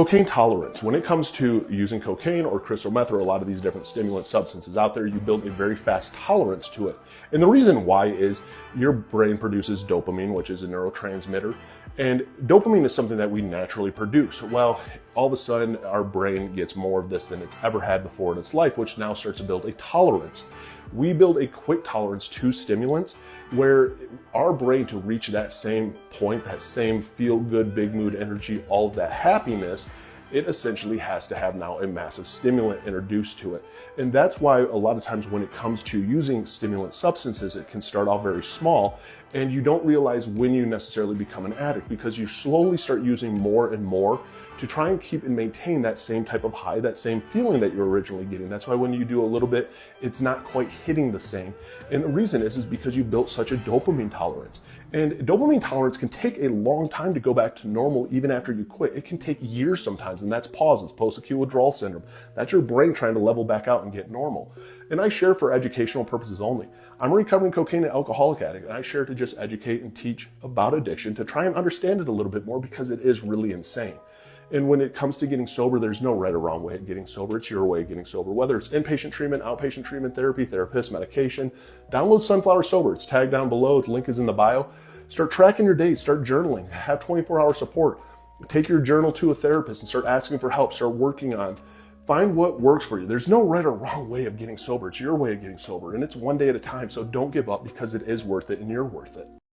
Cocaine tolerance. When it comes to using cocaine or crystal meth or a lot of these different stimulant substances out there, you build a very fast tolerance to it. And the reason why is your brain produces dopamine, which is a neurotransmitter. And dopamine is something that we naturally produce. Well, all of a sudden, our brain gets more of this than it's ever had before in its life, which now starts to build a tolerance. We build a quick tolerance to stimulants where our brain, to reach that same point, that same feel-good, big mood energy, all of that happiness, it essentially has to have now a massive stimulant introduced to it. And that's why a lot of times when it comes to using stimulant substances, it can start off very small and you don't realize when you necessarily become an addict, because you slowly start using more and more to try and keep and maintain that same type of high, that same feeling that you're originally getting. That's why when you do a little bit, it's not quite hitting the same. And the reason is because you built such a dopamine tolerance. And dopamine tolerance can take a long time to go back to normal even after you quit. It can take years sometimes, and that's PAWS, it's post-acute withdrawal syndrome. That's your brain trying to level back out and get normal. And I share for educational purposes only. I'm a recovering cocaine and alcoholic addict, and I share to just educate and teach about addiction, to try and understand it a little bit more, because it is really insane. And when it comes to getting sober, there's no right or wrong way of getting sober. It's your way of getting sober. Whether it's inpatient treatment, outpatient treatment, therapy, therapist, medication, download Sunflower Sober. It's tagged down below. The link is in the bio. Start tracking your days. Start journaling. Have 24-hour support. Take your journal to a therapist and start asking for help. Start working on. Find what works for you. There's no right or wrong way of getting sober. It's your way of getting sober. And it's one day at a time. So don't give up, because it is worth it and you're worth it.